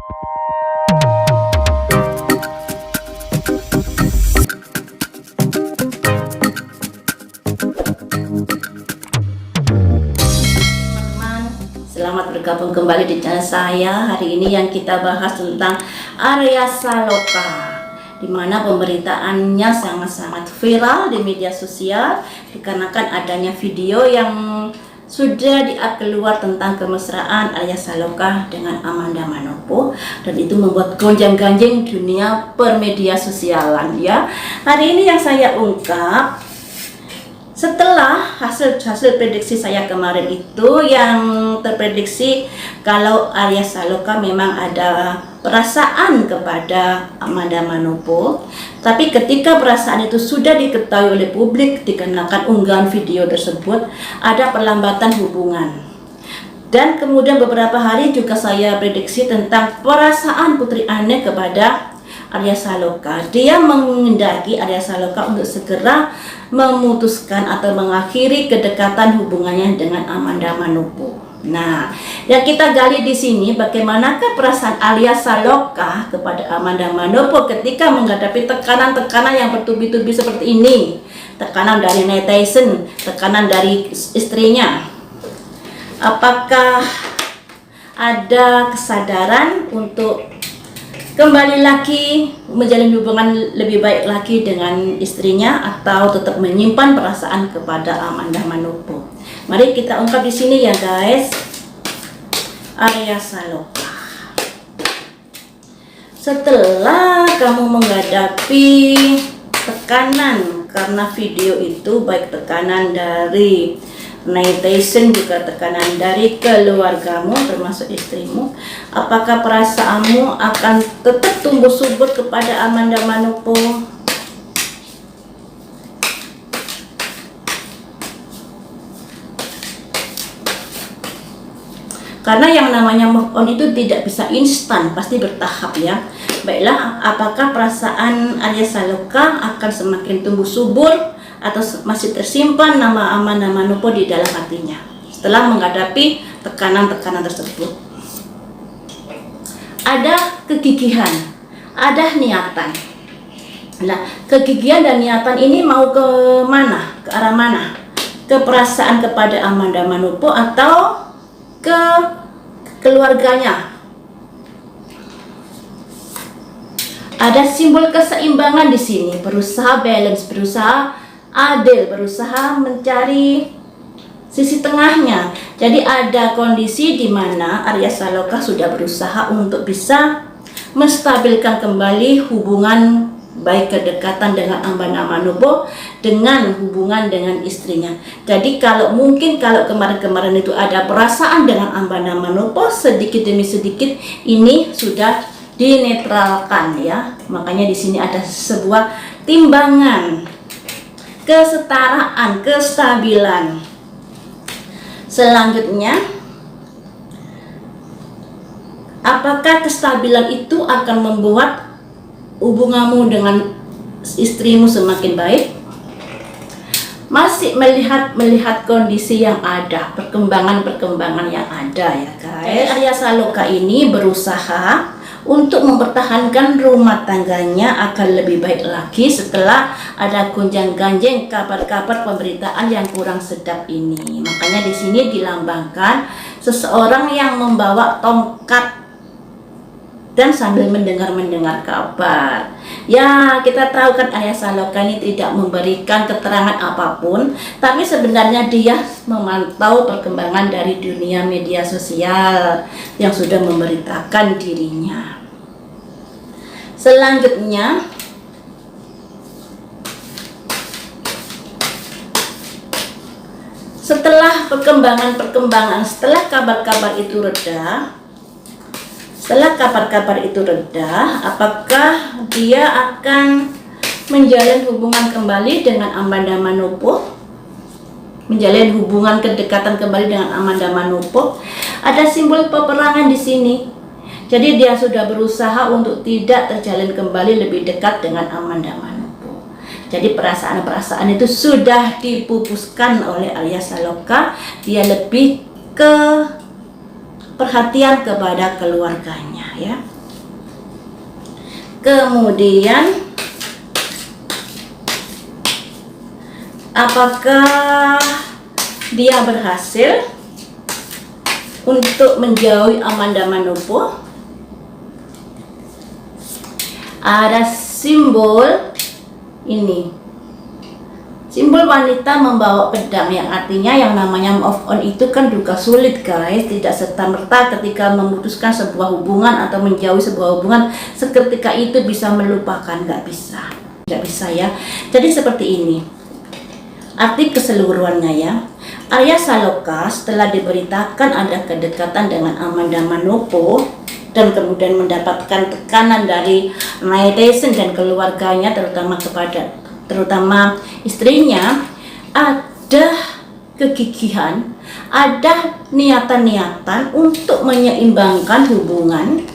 Selamat bergabung kembali di channel saya. Hari ini yang kita bahas tentang Arya Saloka, di mana pemberitaannya sangat-sangat viral di media sosial dikarenakan adanya video yang sudah di-up keluar tentang kemesraan Arya Saloka dengan Amanda Manopo, dan itu membuat gonjang-ganjing dunia permedia sosialan ya. Hari ini yang saya ungkap setelah hasil prediksi saya kemarin itu yang terprediksi kalau Arya Saloka memang ada perasaan kepada Amanda Manopo, tapi ketika perasaan itu sudah diketahui oleh publik dikarenakan unggahan video tersebut, ada perlambatan hubungan. Dan kemudian beberapa hari juga saya prediksi tentang perasaan Putri Aneh kepada Arya Saloka. Dia mengendaki Arya Saloka untuk segera memutuskan atau mengakhiri kedekatan hubungannya dengan Amanda Manopo. Nah, yang kita gali di sini bagaimanakah perasaan Arya Saloka kepada Amanda Manopo ketika menghadapi tekanan-tekanan yang bertubi-tubi seperti ini. Tekanan dari netizen, tekanan dari istrinya. Apakah ada kesadaran untuk kembali lagi menjalin hubungan lebih baik lagi dengan istrinya, atau tetap menyimpan perasaan kepada Amanda Manopo? Mari kita ungkap di sini ya guys. Arya Saloka, setelah kamu menghadapi tekanan karena video itu, baik tekanan dari netizen juga tekanan dari keluargamu termasuk istrimu, apakah perasaanmu akan tetap tumbuh subur kepada Amanda Manopo? Karena yang namanya move on itu tidak bisa instan, pasti bertahap ya. Baiklah, apakah perasaan Arya Saloka akan semakin tumbuh subur atau masih tersimpan nama Amanda Manopo di dalam hatinya setelah menghadapi tekanan-tekanan tersebut? Ada kegigihan, ada niatan. Nah, kegigihan dan niatan ini mau ke mana? Ke arah mana? Ke perasaan kepada Amanda Manopo atau ke keluarganya? Ada simbol keseimbangan di sini, berusaha balance, berusaha adil, berusaha mencari sisi tengahnya. Jadi ada kondisi di mana Arya Saloka sudah berusaha untuk bisa menstabilkan kembali hubungan, baik kedekatan dengan Amanda Manopo dengan hubungan dengan istrinya. Jadi kalau kemarin-kemarin itu ada perasaan dengan Amanda Manopo, sedikit demi sedikit ini sudah dinetralkan ya. Makanya di sini ada sebuah timbangan kesetaraan, kestabilan. Selanjutnya, apakah kestabilan itu akan membuat hubunganmu dengan istrimu semakin baik? Masih melihat kondisi yang ada, perkembangan yang ada ya guys. Arya Saloka ini berusaha untuk mempertahankan rumah tangganya akan lebih baik lagi setelah ada gonjang-ganjing kabar-kabar pemberitaan yang kurang sedap ini. Makanya di sini dilambangkan seseorang yang membawa tongkat dan sambil mendengar kabar. Ya, kita tahu kan Arya Saloka ini tidak memberikan keterangan apapun, tapi sebenarnya dia memantau perkembangan dari dunia media sosial yang sudah memberitakan dirinya. Selanjutnya, setelah perkembangan, setelah kabar-kabar itu reda, apakah dia akan menjalin hubungan kembali dengan Amanda Manopo? Menjalin hubungan kedekatan kembali dengan Amanda Manopo? Ada simbol peperangan di sini. Jadi dia sudah berusaha untuk tidak terjalin kembali lebih dekat dengan Amanda Manopo. Jadi perasaan-perasaan itu sudah dipupuskan oleh Arya Saloka. Dia lebih ke perhatian kepada keluarganya. ya. Kemudian apakah dia berhasil untuk menjauhi Amanda Manopo? Ada simbol ini, simbol wanita membawa pedang, yang artinya yang namanya move on itu kan juga sulit guys. Tidak serta-merta ketika memutuskan sebuah hubungan atau menjauhi sebuah hubungan seketika itu bisa melupakan, nggak bisa ya. Jadi seperti ini arti keseluruhannya ya. Arya Saloka setelah diberitakan ada kedekatan dengan Amanda Manopo dan kemudian mendapatkan tekanan dari netizen dan keluarganya, terutama istrinya, ada kegigihan, ada niatan-niatan untuk menyeimbangkan hubungan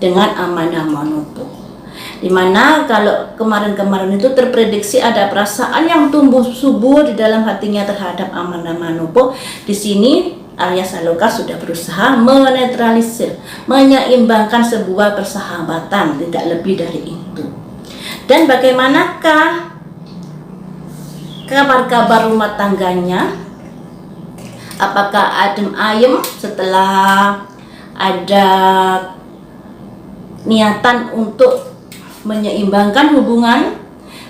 dengan Amanda Manopo. Dimana kalau kemarin-kemarin itu terprediksi ada perasaan yang tumbuh subur di dalam hatinya terhadap Amanda Manopo. Di sini Arya Saloka sudah berusaha menetralisir, menyeimbangkan sebuah persahabatan, tidak lebih dari itu. Dan bagaimanakah kabar-kabar rumah tangganya? Apakah adem ayem setelah ada niatan untuk menyeimbangkan hubungan?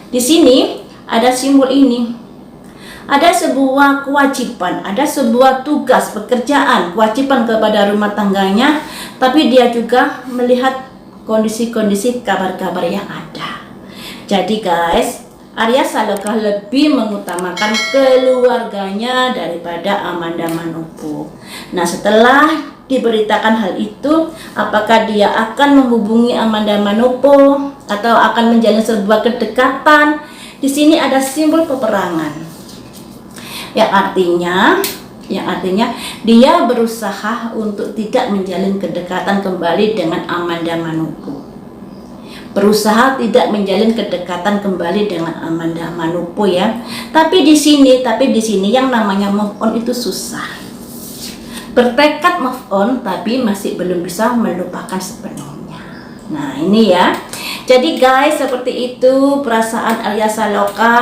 Di sini ada simbol ini. Ada sebuah kewajiban, ada sebuah tugas, pekerjaan, kewajiban kepada rumah tangganya, tapi dia juga melihat kondisi-kondisi kabar-kabar yang ada. Jadi guys, Arya Saloka lebih mengutamakan keluarganya daripada Amanda Manopo. Nah, setelah diberitakan hal itu, apakah dia akan menghubungi Amanda Manopo atau akan menjalin sebuah kedekatan? Di sini ada simbol peperangan. Yang artinya dia berusaha untuk tidak menjalin kedekatan kembali dengan Amanda Manopo. Berusaha tidak menjalin kedekatan kembali dengan Amanda Manopo ya. Tapi di sini yang namanya move on itu susah. Bertekad move on tapi masih belum bisa melupakan sepenuhnya. Nah, ini ya. Jadi guys, seperti itu perasaan Arya Saloka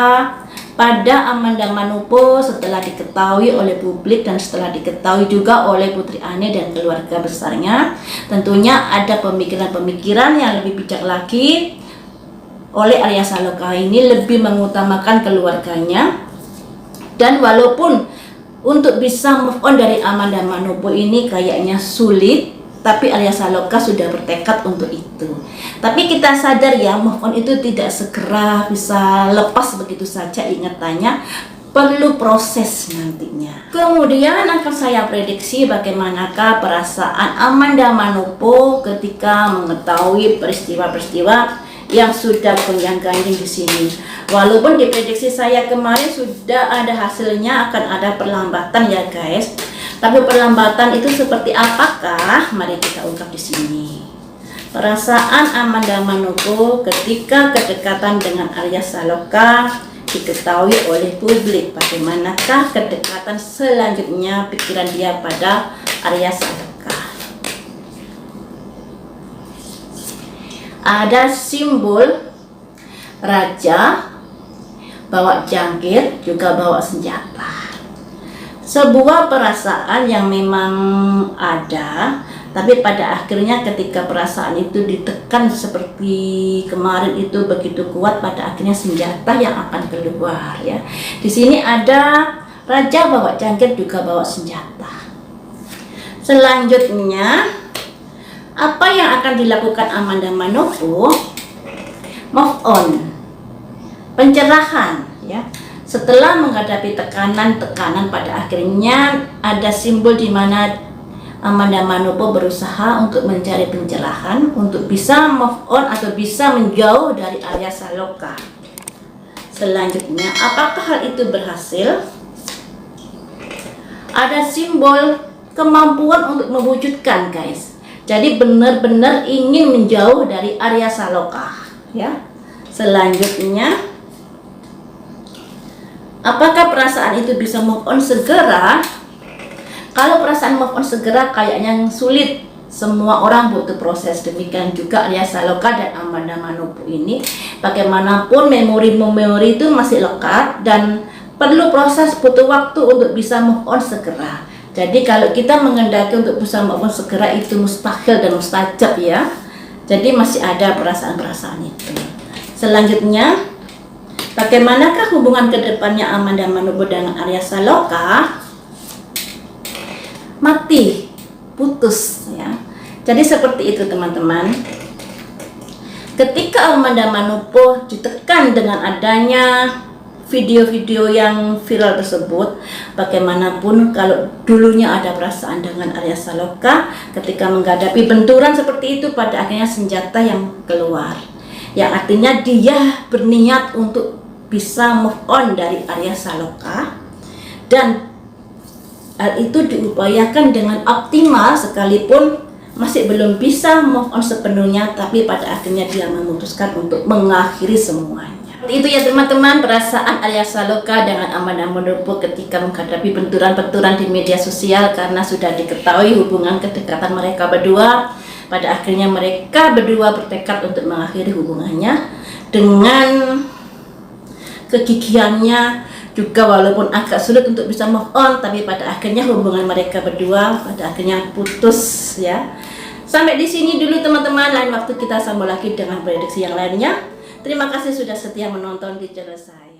pada Amanda Manopo setelah diketahui oleh publik dan setelah diketahui juga oleh Putri Ane dan keluarga besarnya. Tentunya ada pemikiran-pemikiran yang lebih bijak lagi oleh Arya Saloka ini, lebih mengutamakan keluarganya. Dan walaupun untuk bisa move on dari Amanda Manopo ini kayaknya sulit, tapi Arya Saloka sudah bertekad untuk itu. Tapi kita sadar ya, move on itu tidak segera bisa lepas begitu saja ingatannya, perlu proses nantinya. Kemudian akan saya prediksi bagaimanakah perasaan Amanda Manopo ketika mengetahui peristiwa-peristiwa yang sudah gonjang-ganjing di sini. Walaupun di prediksi saya kemarin sudah ada hasilnya, akan ada perlambatan ya guys. Tapi perlambatan itu seperti apakah? Mari kita ungkap di sini. Perasaan Amanda Manopo ketika kedekatan dengan Arya Saloka diketahui oleh publik. Bagaimanakah kedekatan selanjutnya pikiran dia pada Arya Saloka? Ada simbol raja, bawa jangkir, juga bawa senjata. Sebuah perasaan yang memang ada, tapi pada akhirnya ketika perasaan itu ditekan seperti kemarin itu begitu kuat, pada akhirnya senjata yang akan keluar ya. Di sini ada raja bawa jangkir juga bawa senjata. Selanjutnya apa yang akan dilakukan Amanda Manopo? Move on, pencerahan ya. Setelah menghadapi tekanan-tekanan, pada akhirnya ada simbol di mana Amanda Manopo berusaha untuk mencari pencerahan untuk bisa move on atau bisa menjauh dari Arya Saloka. Selanjutnya, apakah hal itu berhasil? Ada simbol kemampuan untuk mewujudkan guys. Jadi benar-benar ingin menjauh dari Arya Saloka ya. Selanjutnya, apakah perasaan itu bisa move on segera? Kalau perasaan move on segera kayaknya sulit Semua orang butuh proses, demikian juga Arya Saloka dan Amanda Manopo ini. Bagaimanapun memori itu masih lekat dan perlu proses, butuh waktu untuk bisa move on segera. Jadi kalau kita mengendaki untuk bisa move on segera itu mustahil dan mustajab ya. Jadi masih ada perasaan-perasaan itu. Selanjutnya, bagaimanakah hubungan kedepannya Amanda Manopo dengan Arya Saloka? Mati, putus ya. Jadi seperti itu teman-teman. Ketika Amanda Manopo ditekan dengan adanya video-video yang viral tersebut, bagaimanapun kalau dulunya ada perasaan dengan Arya Saloka, ketika menghadapi benturan seperti itu pada akhirnya senjata yang keluar. Yang artinya dia berniat untuk bisa move on dari Arya Saloka, dan hal itu diupayakan dengan optimal sekalipun masih belum bisa move on sepenuhnya, tapi pada akhirnya dia memutuskan untuk mengakhiri semuanya. Itu ya teman-teman, perasaan Arya Saloka dengan Amanda Manopo ketika menghadapi benturan-benturan di media sosial, karena sudah diketahui hubungan kedekatan mereka berdua. Pada akhirnya mereka berdua bertekad untuk mengakhiri hubungannya dengan kegigihannya juga, walaupun agak sulit untuk bisa move on, tapi pada akhirnya hubungan mereka berdua pada akhirnya putus ya. Sampai di sini dulu teman-teman, lain waktu kita sambung lagi dengan prediksi yang lainnya. Terima kasih sudah setia menonton di channel saya.